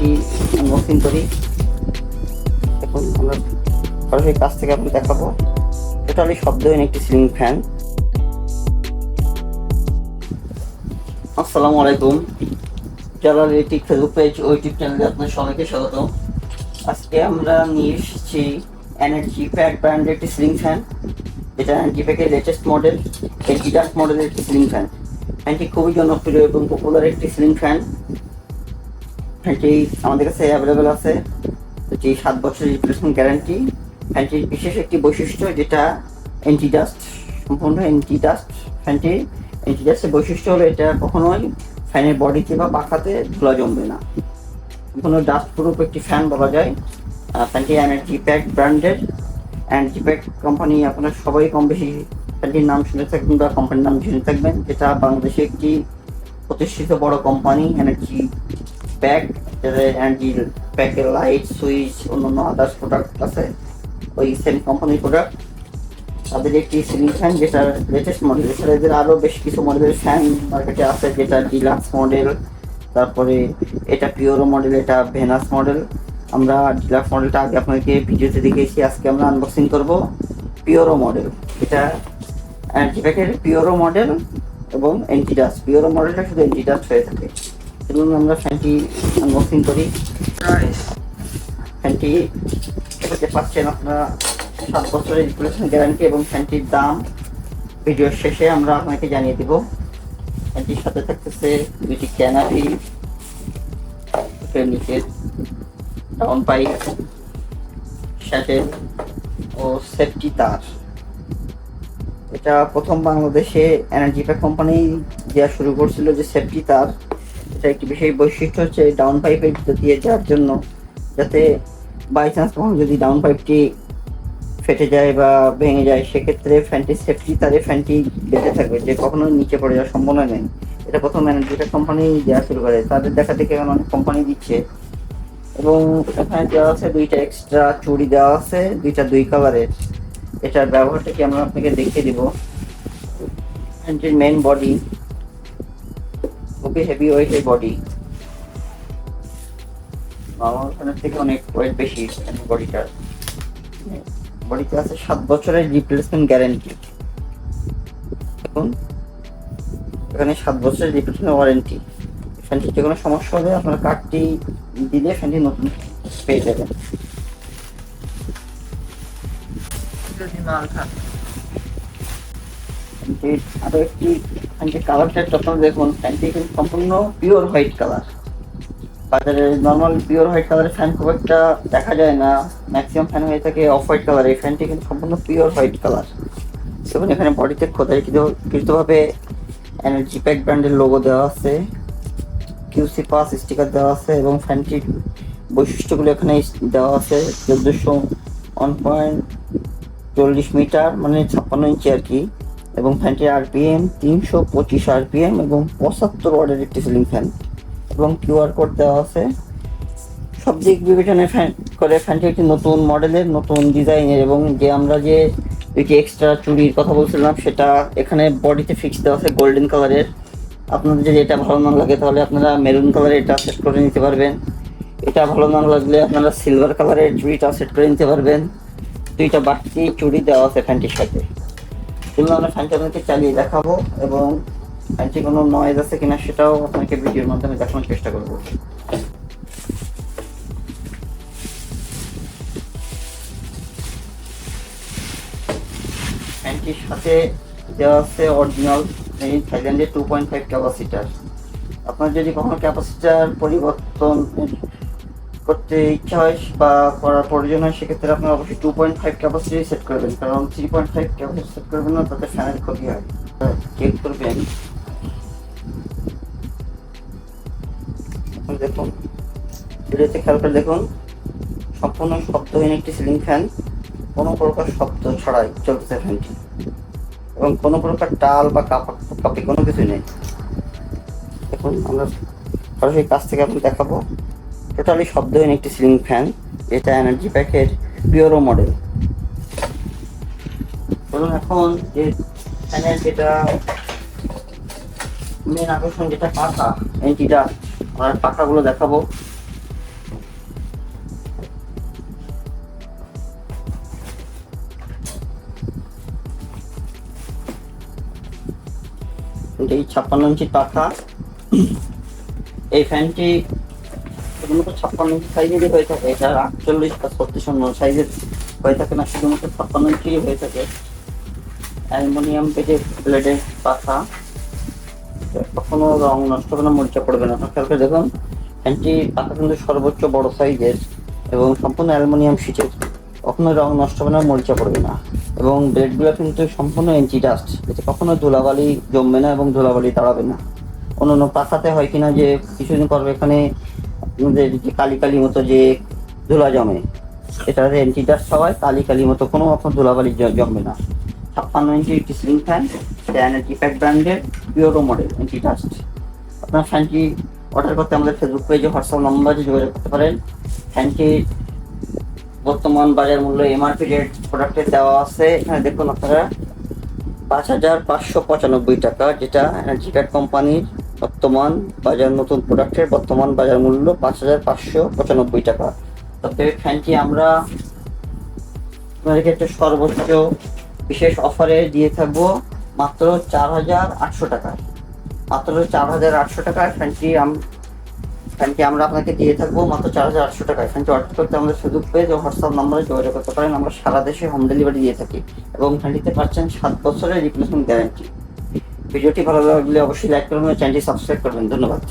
ফ্যানটি আনবক্সিং করি। এখন আমরা সরাসরি কাছ থেকে আপনাকে দেখাবো। টোটালি শব্দহীন একটি সিলিং ফ্যান। আসসালামু আলাইকুম, জালাল ইলেকট্রিক ফেসবুক পেজ ও ইউটিউব চ্যানেলে আপনার সবাইকে স্বাগত। আজকে আমরা নিয়ে এসেছি এনার্জি প্যাক ব্র্যান্ডের একটি সিলিং ফ্যান, যেটা এনার্জি প্যাকের লেটেস্ট মডেল, এডিডাস মডেলের একটি সিলিং ফ্যান। ফ্যানটি খুবই জনপ্রিয় এবং পপুলার একটি সিলিং ফ্যান। ফ্যানটি আমাদের কাছে অ্যাভেলেবেল আছে, এটি 7 বছরের রিপ্লেসমেন্ট গ্যারান্টি। ফ্যানটির বিশেষ একটি বৈশিষ্ট্য যেটা অ্যান্টি ডাস্ট, সম্পূর্ণ অ্যান্টি ডাস্ট। ফ্যানটির অ্যান্টি ডাস্টের বৈশিষ্ট্য হলো এটা কখনোই ফ্যানের বডিতে বা পাখাতে ধুলা জমবে না, সম্পূর্ণ ডাস্ট প্রুফ একটি ফ্যান বলা যায়। ফ্যানটি এনার্জি প্যাক ব্র্যান্ডের। এনার্জি প্যাক কোম্পানি আপনারা সবাই কম বেশি ফ্যানটির নাম শুনে থাকবেন বা কোম্পানির নাম শুনে থাকবেন, যেটা বাংলাদেশে একটি প্রতিষ্ঠিত বড় কোম্পানি। এনার্জি প্যাক, যাদের এনার্জি প্যাকের লাইট, সুইচ, অন্যান্য আদার্স প্রোডাক্ট আছে, ওই সেম কোম্পানির প্রোডাক্ট। তাদের একটি সিলিং ফ্যান যেটা লেটেস্ট মডেল। এছাড়া এদের আরও বেশ কিছু মডেলের ফ্যান মার্কেটে আছে, যেটা ডিলাক্স মডেল, তারপরে এটা পিওরো মডেল, এটা ভেনাস মডেল। আমরা ডিলাক্স মডেলটা আগে আপনাকে ভিডিওতে দেখিয়েছি, আজকে আমরা আনবক্সিং করব পিওরো মডেল। এটা এনার্জি প্যাকের পিওরো মডেল এবং অ্যান্টিডাস্ট। পিওরো মডেলটা শুধু অ্যান্টিডাস্ট হয়ে থাকে। চলুন আমরা ফ্যানটি আনবক্সিং করি। ফ্যানটি এটাতে পাচ্ছেন আপনারা 7 বছরের রিপ্লেসমেন্ট গ্যারান্টি এবং ফ্যানটির দাম ভিডিওর শেষে আমরা আপনাকে জানিয়ে দেব। ফ্যানটির সাথে থাকতেছে দুটি ক্যানাপি, নিচের ডাউন পাইপ, শ্যাটেল ও সেফটি তার। এটা প্রথম বাংলাদেশে এনার্জি প্যাক কোম্পানি দেওয়া শুরু করছিল যে সেফটি তার। এটা একটি বিশেষ বৈশিষ্ট্য হচ্ছে ডাউন পাইপের ভিতর দিয়ে যাওয়ার জন্য, যাতে বাই চান্স কখনো যদি ডাউন পাইপটি ফেটে যায় বা ভেঙে যায়, সেক্ষেত্রে ফ্যানটি সেফটি তারে ফ্যানটি বেঁচে থাকবে, যে কখনো নিচে পড়ে যাওয়ার সম্ভাবনা নেই। এটা প্রথম এনার্জি প্যাক কোম্পানি দেওয়া শুরু করে, তাদের দেখা দেখে এখন অনেক কোম্পানি দিচ্ছে। এবং এখানে দেওয়া আছে দুইটা এক্সট্রা চুড়ি দেওয়া আছে, দুইটা 2 কালারের। এটার ব্যবহারটা কি আমরা আপনাকে দেখিয়ে দিব। ফ্যানটির মেন বডি খুবই হেভি ওয়েটের বডি, নর্মাল ফ্যানের থেকে অনেক ওয়েট বেশি বডিটার। বডিতে আছে 7 বছরের রিপ্লেসমেন্ট গ্যারান্টি। দেখুন এখানে 7 বছরের রিপ্লেসমেন্ট ওয়ারেন্টি। ফ্যানটির যে কোনো সমস্যা হলে আপনার কার্ডটি দিলে ফ্যানটি নতুন পেয়ে যাবেন। আরো একটি ফ্যানটির কালারটা আপনারা দেখুন, ফ্যানটি কিন্তু সম্পূর্ণ পিওর হোয়াইট কালার। বাজারে নর্মাল পিওর হোয়াইট কালারের ফ্যান খুব একটা দেখা যায় না, ম্যাক্সিমাম ফ্যান হয়ে থাকে অফ হোয়াইট কালার। এই ফ্যানটি কিন্তু সম্পূর্ণ পিওর হোয়াইট কালার। এবং এখানে বডিতে খোদাইকৃতভাবে এনার্জি প্যাক ব্র্যান্ডের লোগো দেওয়া আছে, কিউসি পাস স্টিকার দেওয়া আছে এবং ফ্যানটির বৈশিষ্ট্যগুলো এখানে দেওয়া আছে। 140 মিটার মানে 56 ইঞ্চি আর কি। এবং ফ্যানটির আরপিএম 325 আরপিএম এবং 75 ওয়াটের একটি সিলিং ফ্যান এবং কিউআর কোড দেওয়া আছে। সব দিক বিবেচনায় ফ্যানটি একটি নতুন মডেলের, নতুন ডিজাইনের। এবং যে আমরা যে দুইটি এক্সট্রা চুড়ির কথা বলছিলাম, সেটা এখানে বডিতে ফিক্স দেওয়া আছে গোল্ডেন কালারের। আপনাদের যদি এটা ভালো না লাগে তাহলে আপনারা মেরুন কালারের এটা সেট করে নিতে পারবেন। এটা ভালো না লাগলে আপনারা সিলভার কালারের চুড়িটা সেট করে নিতে পারবেন। দুইটা বাড়তি চুড়ি দেওয়া আছে ফ্যানটির সাথে। এগুলো আমরা ফ্যানটি আপনাকে চালিয়ে দেখাবো এবং ফ্যানটি কোনো নয়েজ আছে কিনা সেটাও আপনাকে ভিডিওর মাধ্যমে দেখানোর চেষ্টা করবো। ফ্যানটির সাথে দেওয়া আছে অরিজিনাল থাইল্যান্ডের 2.5 ক্যাপাসিটার। আপনার যদি কখনো ক্যাপাসিটার পরিবর্তন করতে ইচ্ছা হয় বা করার প্রয়োজন হয়, সেক্ষেত্রে আপনার অবশ্যই 2.5 ক্যাপাসিটি সেট করবেন, কারণ 3.5 ক্যাপাসিটি সেট করবেন না, তাতে ফ্যানের ক্ষতি হয়। চেক করবেন। দেখুন ভিডিওতে খেয়াল করে দেখুন, সম্পূর্ণ শব্দহীন একটি সিলিং ফ্যান, কোনো প্রকার শব্দ ছাড়াই চলতেছে ফ্যানটি এবং কোনো প্রকার টাল বা কাপি কোনো কিছু নেই। দেখুন আমরা সরাসরি কাছ থেকে আপনাকে দেখাবো। টোটালি শব্দহীন একটি সিলিং ফ্যান, এটা এনার্জি প্যাকের পিওরো মডেল। ধরুন এখন যে ফ্যানের যেটা মেন আকর্ষণ, যেটা পাখা, এন্টিটা, আমরা পাখাগুলো দেখাবো। এই 56 ইঞ্চি পাখা। এই ফ্যানটি শুধুমাত্র 56 ইঞ্চি সাইজেরই হয়ে থাকে, এটা 48 বা 36 অন্য সাইজের হয়ে থাকে না, শুধুমাত্র 56 ইঞ্চি হয়ে থাকে। অ্যালুমিনিয়াম ব্লেডের পাখা, কখনো রং নষ্ট হবে না, মরিচা পড়বে না। খেয়াল করে দেখুন, ফ্যানটি পাখা কিন্তু সর্বোচ্চ বড় সাইজের এবং সম্পূর্ণ অ্যালুমিনিয়াম শীটের, কখনো রং নষ্ট হবে না, মরিচা পড়বে না। এবং ব্লেডগুলো কিন্তু সম্পূর্ণ এন্টি ডাস্ট, এতে কখনো ধুলাবালি জমবে না এবং ধুলাবালি দাঁড়াবে না। অন্যান্য পাখাতে হয় কিনা যে কিছুদিন পর এখানে আমাদের যে কালি কালি মতো যে ধুলা জমে, এটা এন্টি ডাস্ট হওয়ায় কালি কালি মতো কোনো রকম ধুলাবালি জমবে না। 56 ইঞ্চি একটি সিলিং ফ্যান, এনার্জি প্যাক ব্র্যান্ডের পিওরো মডেল এন্টি ডাস্ট। আপনার ফ্যানটি অর্ডার করতে আমাদের ফেসবুক পেজে, হোয়াটসঅ্যাপ নম্বরে যোগাযোগ করতে পারেন। ফ্যানটির বর্তমান বাজার মূল্য এমআরপি রেট প্রোডাক্টের দেওয়া আছে, এখানে দেখুন আপনারা 5,595 টাকা, যেটা এনার্জি প্যাক কোম্পানির বর্তমান বাজার নতুন প্রোডাক্টের বর্তমান বাজার মূল্য 5,595 টাকা। তবে ফ্যানটি আমরা আপনাদেরকে একটা সর্বোচ্চ বিশেষ অফারে দিয়ে থাকবো মাত্র 4,800 টাকায়। মাত্র 4,800 টাকায় ফ্যানটি আমরা আপনাকে দিয়ে থাকবো মাত্র 4,800 টাকায়। ফ্যানটি অর্ডার করতে আমাদের ফেসবুক পেজ ও হোয়াটসঅ্যাপ নম্বরে যোগাযোগ করতে পারেন। আমরা সারা দেশে হোম ডেলিভারি দিয়ে থাকি এবং ফ্যানটিতে পাচ্ছেন 7 বছরের রিপ্লেসমেন্ট গ্যারান্টি। ভিডিওটি ভালো লাগলে অবশ্যই লাইক করবেন, চ্যানেলটি সাবস্ক্রাইব করবেন। ধন্যবাদ।